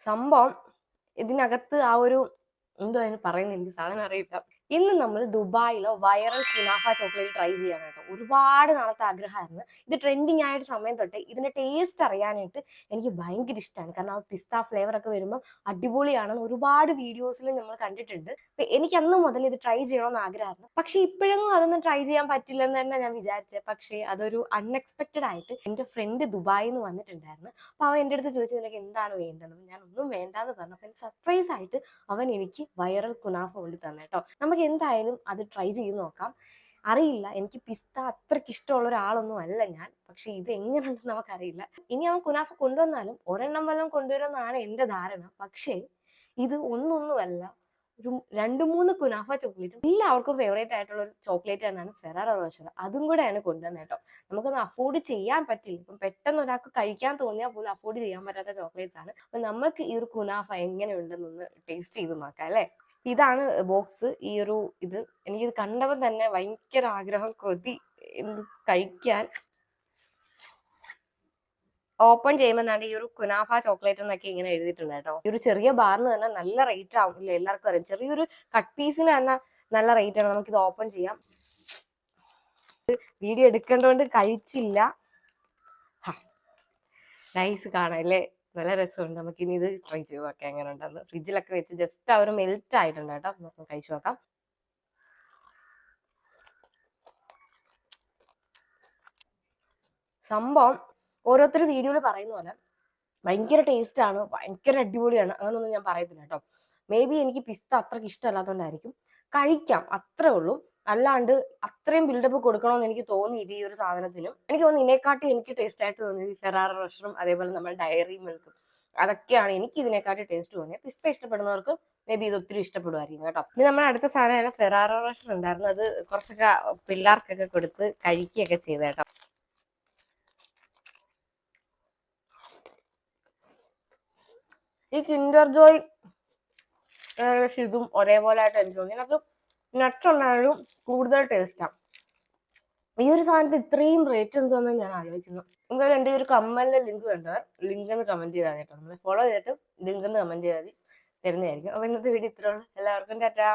സംഭവം ഇതിനകത്ത് ആ ഒരു എന്തോ അതിന് പറയുന്നത് എനിക്ക് സാധനം അറിയില്ല. ഇന്ന് നമ്മൾ ദുബായിലോ വൈറൽ കുനാഫ ചോക്ലേറ്റ് ട്രൈ ചെയ്യാൻ കേട്ടോ. ഒരുപാട് നാളത്തെ ആഗ്രഹമായിരുന്നു. ഇത് ട്രെൻഡിങ് ആയിട്ട് സമയം തൊട്ട് ഇതിന്റെ ടേസ്റ്റ് അറിയാനായിട്ട് എനിക്ക് ഭയങ്കര ഇഷ്ടമാണ്. കാരണം ആ പിസ്ത ഫ്ലേവർ ഒക്കെ വരുമ്പോൾ അടിപൊളിയാണെന്ന് ഒരുപാട് വീഡിയോസിൽ നമ്മൾ കണ്ടിട്ടുണ്ട്. എനിക്ക് അന്ന് മുതൽ ഇത് ട്രൈ ചെയ്യണമെന്ന് ആഗ്രഹമായിരുന്നു. പക്ഷെ ഇപ്പോഴൊന്നും അതൊന്നും ട്രൈ ചെയ്യാൻ പറ്റില്ലെന്ന് തന്നെ ഞാൻ വിചാരിച്ചത്. പക്ഷേ അതൊരു അൺഎക്സ്പെക്റ്റഡ് ആയിട്ട് എൻ്റെ ഫ്രണ്ട് ദുബായിൽ നിന്ന് വന്നിട്ടുണ്ടായിരുന്നു. അപ്പോൾ അവൻ എൻ്റെ അടുത്ത് ചോദിച്ചു നിനക്ക് എന്താണ് വേണ്ടത്, ഞാൻ ഒന്നും വേണ്ടാന്ന് പറഞ്ഞു. അപ്പം സർപ്രൈസ് ആയിട്ട് അവൻ എനിക്ക് വൈറൽ കുനാഫ കൊണ്ട് തന്നെ കേട്ടോ. നമുക്ക് എന്തായാലും അത് ട്രൈ ചെയ്ത് നോക്കാം. അറിയില്ല, എനിക്ക് പിസ്ത അത്രയ്ക്ക് ഇഷ്ടമുള്ള ഒരാളൊന്നും അല്ല ഞാൻ. പക്ഷെ ഇത് എങ്ങനെയുണ്ടെന്ന് നമുക്കറിയില്ല. ഇനി അവൻ കുനാഫ കൊണ്ടുവന്നാലും ഒരെണ്ണം വല്ലതും കൊണ്ടുവരുമെന്നാണ് എൻ്റെ ധാരണ. പക്ഷേ ഇത് ഒന്നൊന്നുമല്ല, ഒരു 2-3 കുനാഫ ചോക്ലേറ്റും എല്ലാവർക്കും ഫേവറേറ്റ് ആയിട്ടുള്ള ഒരു ചോക്ലേറ്റ് തന്നെയാണ് ഫെറാറോ റോഷർ. അതും കൂടെയാണ് കൊണ്ടുവന്നത് കേട്ടോ. നമുക്കൊന്ന് അഫോർഡ് ചെയ്യാൻ പറ്റില്ല. ഇപ്പം പെട്ടെന്ന് ഒരാൾക്ക് കഴിക്കാൻ തോന്നിയാൽ പോലും അഫോർഡ് ചെയ്യാൻ പറ്റാത്ത ചോക്ലേറ്റ്സ് ആണ്. അപ്പൊ നമുക്ക് ഈ ഒരു കുനാഫ എങ്ങനെയുണ്ടെന്നൊന്ന് ടേസ്റ്റ് ചെയ്ത് നോക്കാം അല്ലേ. ഇതാണ് ബോക്സ്. ഈ ഒരു ഇത് എനിക്കിത് കണ്ടപ്പോൾ തന്നെ ഭയങ്കര ആഗ്രഹം, കൊതി എന്ത് കഴിക്കാൻ. ഓപ്പൺ ചെയ്യുമ്പോൾ ഈ ഒരു കുനാഫ ചോക്ലേറ്റ് എന്നൊക്കെ ഇങ്ങനെ എഴുതിയിട്ടുണ്ട് കേട്ടോ. ഈ ഒരു ചെറിയ ബാറിന് തന്നെ നല്ല റേറ്റ് ആവും ഇല്ലേ, എല്ലാവർക്കും അറിയാം. ചെറിയൊരു കട്ട് പീസിന് തന്നെ നല്ല റേറ്റ് ആണ്. നമുക്കിത് ഓപ്പൺ ചെയ്യാം. വീഡിയോ എടുക്കേണ്ടതുകൊണ്ട് കഴിച്ചില്ല. നൈസ് കാണാം അല്ലേ, നല്ല രസമുണ്ട്. നമുക്കിനി ഇത് ട്രൈ ചെയ്ത് നോക്കാം എങ്ങനെ ഉണ്ടെന്ന്. ഫ്രിഡ്ജിലൊക്കെ വെച്ച് ജസ്റ്റ് അവർ മെൽറ്റ് ആയിട്ടുണ്ട് കേട്ടോ. നമുക്ക് കഴിച്ചു നോക്കാം. സംഭവം ഓരോരുത്തർ വീഡിയോയിൽ പറയുന്ന പോലെ ഭയങ്കര ടേസ്റ്റ് ആണ്, ഭയങ്കര അടിപൊളിയാണ്, അങ്ങനൊന്നും ഞാൻ പറയത്തില്ല കേട്ടോ. മേ ബി എനിക്ക് പിസ്ത അത്രയ്ക്ക് ഇഷ്ടമല്ലാത്തതുകൊണ്ടായിരിക്കും. കഴിക്കാം, അത്രേ ഉള്ളൂ. അല്ലാണ്ട് അത്രയും ബിൽഡപ്പ് കൊടുക്കണമെന്ന് എനിക്ക് തോന്നിയില്ല ഈ ഒരു സാധനത്തിനും. എനിക്ക് തോന്നുന്നു ഇതിനെക്കാട്ടി എനിക്ക് ടേസ്റ്റ് ആയിട്ട് തോന്നിയത് ഫെറാറോ റോഷറും അതേപോലെ നമ്മുടെ ഡയറി മിൽക്കും. അതൊക്കെയാണ് എനിക്ക് ഇതിനെക്കാട്ടി ടേസ്റ്റ് തോന്നിയത്. പിസ്ത ഇഷ്ടപ്പെടുന്നവർക്ക് മേ ബി ഇത് ഒത്തിരി ഇഷ്ടപ്പെടുമായിരിക്കും കേട്ടോ. ഇത് നമ്മുടെ അടുത്ത സാധനമാണ് ഫെറാറോ റോഷർ ഉണ്ടായിരുന്നു. അത് കുറച്ചൊക്കെ പിള്ളേർക്കൊക്കെ കൊടുത്ത് കഴിക്കുകയൊക്കെ ചെയ്ത കേട്ടോ. ഈ കിൻഡർ ജോയ് ഇതും ഒരേപോലെ ആയിട്ട് എനിക്ക് തോന്നി. അതിനകത്ത് നട്ട്സ് ഉണ്ടായാലും കൂടുതൽ ടേസ്റ്റാണ്. ഈ ഒരു സാധനത്തിന് ഇത്രയും റേറ്റ് എന്താണെന്ന് ഞാൻ ആലോചിക്കുന്നു. എന്തായാലും എൻ്റെ ഒരു കമ്മലിന്റെ ലിങ്ക് വേണ്ടവർ ലിങ്ക് എന്ന് കമന്റ് ചെയ്താൽ കേട്ടോ. നമ്മളെ ഫോളോ ചെയ്തിട്ട് ലിങ്ക് എന്ന് കമന്റ് ചെയ്താൽ തരുന്നതായിരിക്കും. അപ്പൊ ഇന്നത്തെ വീഡിയോ ഇത്രയുള്ളൂ. എല്ലാവർക്കും ടാറ്റാ.